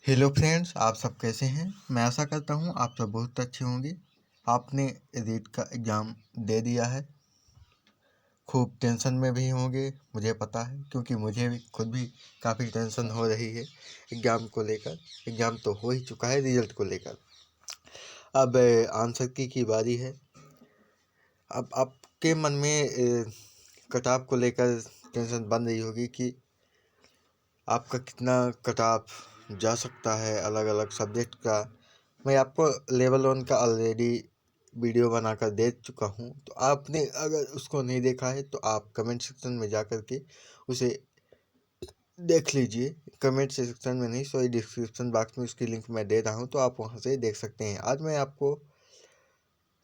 Hello friends, आप सब कैसे हैं। मैं आशा करता हूं आप सब बहुत अच्छे होंगे। आपने रीट का एग्ज़ाम दे दिया है। खूब टेंशन में भी होंगे, मुझे पता है, क्योंकि मुझे भी खुद भी काफ़ी टेंशन हो रही है एग्ज़ाम को लेकर। एग्ज़ाम तो हो ही चुका है, रिजल्ट को लेकर। अब आंसर की बारी है। अब आपके मन में कट ऑफ को लेकर टेंशन बन रही होगी कि आपका कितना कट ऑफ जा सकता है अलग अलग सब्जेक्ट का। मैं आपको लेवल 1 का ऑलरेडी वीडियो बनाकर दे चुका हूं, तो आपने अगर उसको नहीं देखा है तो आप कमेंट सेक्शन में जा कर के उसे देख लीजिए। कमेंट सेक्शन में नहीं, सॉरी, डिस्क्रिप्शन बॉक्स में उसकी लिंक मैं दे रहा हूं, तो आप वहां से देख सकते हैं। आज मैं आपको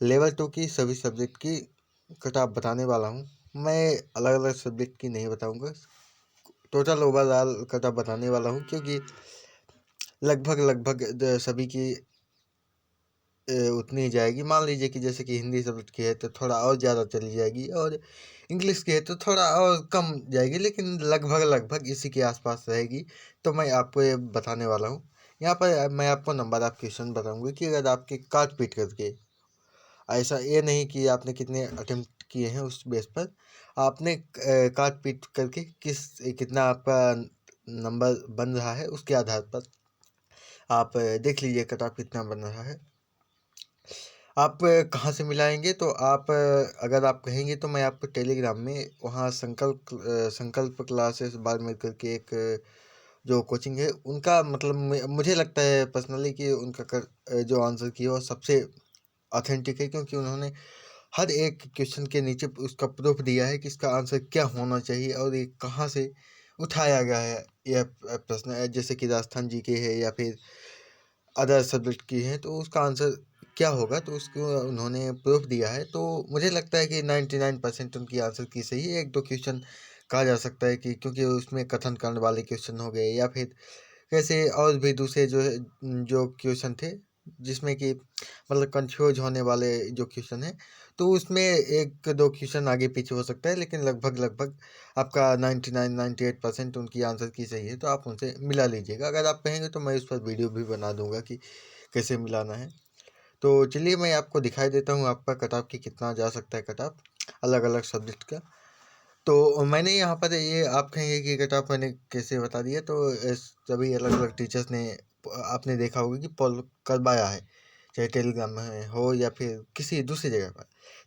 लेवल 2 की सभी सब्जेक्ट की कट ऑफ बताने वाला हूँ। मैं अलग अलग सब्जेक्ट की नहीं बताऊँगा, टोटल ओवरऑल कट ऑफ बताने वाला हूँ, क्योंकि लगभग सभी की उतनी ही जाएगी। मान लीजिए कि जैसे कि हिंदी सब्जेक्ट की है तो थोड़ा और ज़्यादा चली जाएगी, और इंग्लिश की है तो थोड़ा और कम जाएगी, लेकिन लगभग इसी के आसपास रहेगी। तो मैं आपको ये बताने वाला हूँ। यहाँ पर मैं आपको नंबर ऑफ क्वेश्चन बताऊंगा कि अगर आपके काट पीट करके, ऐसा ये नहीं कि आपने कितने अटेम्प्ट किए हैं उस बेस पर, आपने काट पीट करके कितना आपका नंबर बन रहा है उसके आधार पर आप देख लीजिए कट ऑफ कितना बन रहा है। आप कहाँ से मिलाएंगे, तो आप अगर आप कहेंगे तो मैं आपको टेलीग्राम में वहाँ संकल्प क्लासेस बार में करके एक जो कोचिंग है उनका, मतलब मुझे लगता है पर्सनली कि उनका जो आंसर किया वो सबसे ऑथेंटिक है, क्योंकि उन्होंने हर एक क्वेश्चन के नीचे उसका प्रूफ दिया है कि इसका आंसर क्या होना चाहिए और ये कहाँ से उठाया गया है। यह प्रश्न जैसे कि राजस्थान जी के है या फिर अदर सब्जेक्ट की है तो उसका आंसर क्या होगा, तो उसको उन्होंने प्रूफ दिया है। तो मुझे लगता है कि 99% उनकी आंसर की सही है। एक दो क्वेश्चन कहा जा सकता है कि क्योंकि उसमें कथन कर्ण वाले क्वेश्चन हो गए, या फिर कैसे और भी दूसरे जो क्वेश्चन थे जिसमें कि मतलब कंफ्यूज होने वाले जो क्वेश्चन है, तो उसमें एक दो क्वेश्चन आगे पीछे हो सकता है, लेकिन लगभग आपका 99-98% उनकी आंसर की सही है। तो आप उनसे मिला लीजिएगा। अगर आप कहेंगे तो मैं उस पर वीडियो भी बना दूंगा कि कैसे मिलाना है। तो चलिए मैं आपको दिखाई देता हूँ आपका कट ऑफ की कितना जा सकता है कट ऑफ अलग अलग सब्जेक्ट का। तो मैंने यहाँ पर ये आप कहेंगे कि कट ऑफ मैंने कैसे बता दिया, तो सभी अलग अलग टीचर्स ने, आपने देखा होगा कि पोल करवाया है, चाहे टेलीग्राम में हो या फिर किसी दूसरी जगह पर।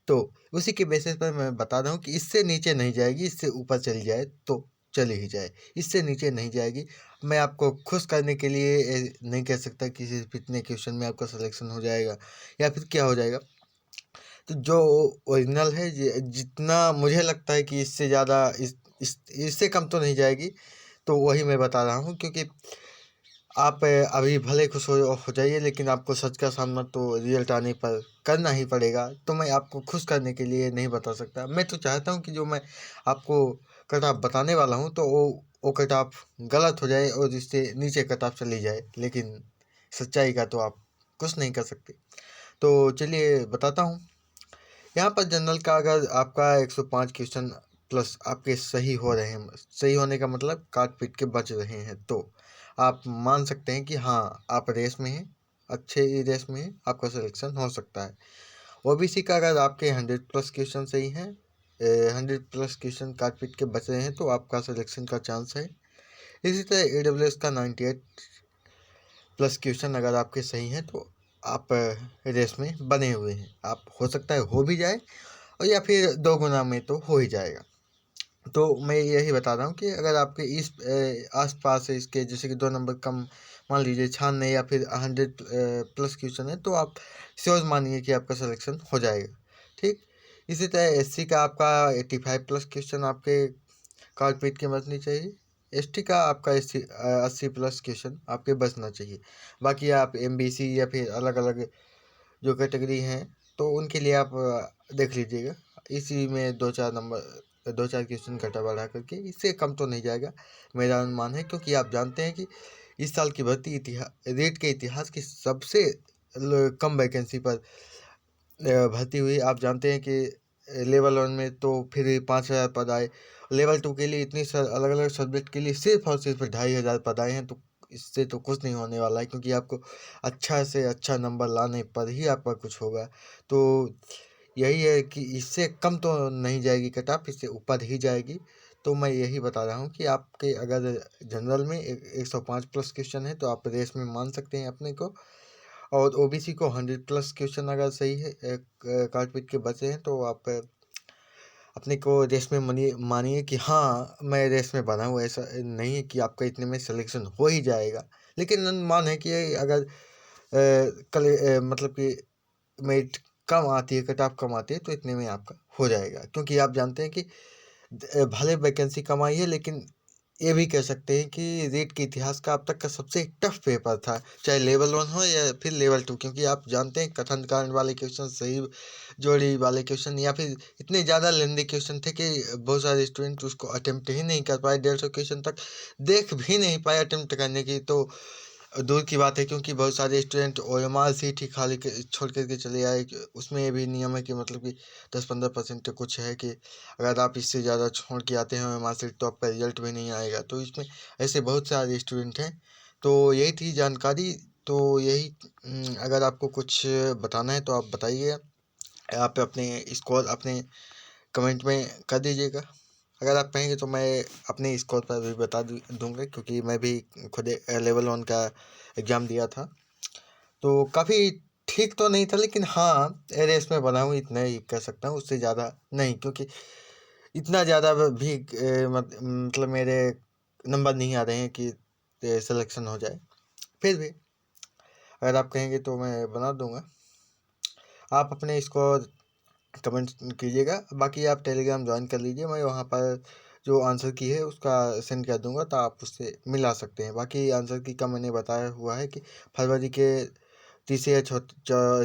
तो उसी के बेसिस पर मैं बता रहा हूँ कि इससे नीचे नहीं जाएगी, इससे ऊपर चली जाए तो चली ही जाए, इससे नीचे नहीं जाएगी। मैं आपको खुश करने के लिए नहीं कह सकता कि सिर्फ इतने क्वेश्चन में आपका सिलेक्शन हो जाएगा या फिर क्या हो जाएगा। तो जो ओरिजिनल है, जितना मुझे लगता है कि इससे ज़्यादा इससे कम तो नहीं जाएगी, तो वही मैं बता रहा हूँ। क्योंकि आप अभी भले खुश हो जाइए, लेकिन आपको सच का सामना तो रिजल्ट आने पर करना ही पड़ेगा। तो मैं आपको खुश करने के लिए नहीं बता सकता। मैं तो चाहता हूँ कि जो मैं आपको कट ऑफ बताने वाला हूँ तो वो कट ऑफ गलत हो जाए और इससे नीचे कट ऑफ चली जाए, लेकिन सच्चाई का तो आप कुछ नहीं कर सकते। तो चलिए बताता हूँ। यहाँ पर जनरल का अगर आपका 105 क्वेश्चन प्लस आपके सही हो रहे हैं, सही होने का मतलब काट पीट के बच रहे हैं, तो आप मान सकते हैं कि हाँ आप रेस में हैं, अच्छे रेस में हैं, आपका सिलेक्शन हो सकता है। ओबीसी का अगर आपके 100 प्लस क्वेश्चन सही हैं, 100 प्लस क्वेश्चन काट पीट के बच रहे हैं, तो आपका सिलेक्शन का चांस है। इसी तरह AWS का 98 प्लस क्वेश्चन अगर आपके सही हैं तो आप रेस में बने हुए हैं। आप हो सकता है हो भी जाए, और या फिर 2 गुना में तो हो ही जाएगा। तो मैं यही बता रहा हूँ कि अगर आपके इस आस-पास है इसके, जैसे कि 2 नंबर कम मान लीजिए 96 या फिर 100 प्लस क्वेश्चन है, तो आप श्योर मानिए कि आपका सिलेक्शन हो जाएगा। ठीक। इसी तरह एससी का आपका 85 प्लस क्वेश्चन आपके काट पीट के बचनी चाहिए। एसटी का आपका 80 प्लस क्वेश्चन आपके बचना चाहिए। बाकी आप एमबीसी या फिर अलग अलग जो कैटेगरी हैं, तो उनके लिए आप देख लीजिएगा। इसी में 2-4 क्वेश्चन घटा बढ़ा करके, इससे कम तो नहीं जाएगा मेरा अनुमान है। क्योंकि आप जानते हैं कि इस साल की भर्ती रीट के इतिहास की सबसे कम वैकेंसी पर भर्ती हुई। आप जानते हैं कि लेवल 1 में तो फिर 5,000 पद आए, लेवल 2 के लिए इतनी अलग अलग सब्जेक्ट के लिए सिर्फ और सिर्फ 2,500 पद आए हैं। तो इससे तो कुछ नहीं होने वाला है, क्योंकि आपको अच्छा से अच्छा नंबर लाने पर ही आपका कुछ होगा। तो यही है कि इससे कम तो नहीं जाएगी कट ऑफ, इससे ऊपर ही जाएगी। तो मैं यही बता रहा हूँ कि आपके अगर जनरल में 105 प्लस क्वेश्चन है तो आप रेस में मान सकते हैं अपने को, और ओबीसी को 100 प्लस क्वेश्चन अगर सही है काट पीट के बचे हैं तो आप अपने को रेस में मानिए कि हाँ मैं रेस में बना हूँ। ऐसा नहीं है कि आपका इतने में सिलेक्शन हो ही जाएगा, लेकिन अनुमान है कि अगर मतलब कि मेरिट कम आती है, कट ऑफ कम आती है, तो इतने में आपका हो जाएगा। क्योंकि आप जानते हैं कि भले वैकेंसी कम आई है, लेकिन ये भी कह सकते हैं कि रीट के इतिहास का अब तक का सबसे टफ पेपर था, चाहे लेवल 1 हो या फिर लेवल 2। क्योंकि आप जानते हैं कथन कारण वाले क्वेश्चन, सही जोड़ी वाले क्वेश्चन, या फिर इतने ज़्यादा लेंदी क्वेश्चन थे कि बहुत सारे स्टूडेंट उसको अटेम्प्ट ही नहीं कर पाए, 150 क्वेश्चन तक देख भी नहीं पाए अटेम्प्ट करने की तो दूर की बात है। क्योंकि बहुत सारे स्टूडेंट ओएमआर सीट ही खाली छोड़ करके चले आए। उसमें ये भी नियम है कि मतलब कि 10-15% कुछ है कि अगर आप इससे ज़्यादा छोड़ के आते हैं ओएमआर सीट तो आपका रिजल्ट भी नहीं आएगा। तो इसमें ऐसे बहुत सारे स्टूडेंट हैं। तो यही थी जानकारी। तो यही अगर आपको कुछ बताना है तो आप बताइए, आप अपने स्कोर अपने कमेंट में कर दीजिएगा। अगर आप कहेंगे तो मैं अपने स्कोर पर भी बता दूंगा, क्योंकि मैं भी खुद लेवल 1 का एग्ज़ाम दिया था। तो काफ़ी ठीक तो नहीं था, लेकिन हाँ रेस में बना हूँ इतना ही कह सकता हूँ, उससे ज़्यादा नहीं। क्योंकि इतना ज़्यादा भी मतलब मेरे नंबर नहीं आ रहे हैं कि सिलेक्शन हो जाए। फिर भी अगर आप कहेंगे तो मैं बना दूंगा। आप अपने स्कोर कमेंट कीजिएगा। बाकी आप टेलीग्राम ज्वाइन कर लीजिए, मैं वहाँ पर जो आंसर की है उसका सेंड कर दूंगा, तो आप उससे मिला सकते हैं। बाकी आंसर की का मैंने बताया हुआ है कि फरवरी के तीसरे या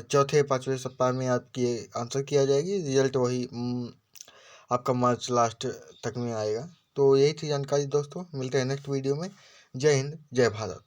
चौथे 5वें सप्ताह में आपकी आंसर किया जाएगी। रिजल्ट वही आपका मार्च लास्ट तक में आएगा। तो यही थी जानकारी दोस्तों, मिलते हैं नेक्स्ट वीडियो में। जय हिंद, जय भारत।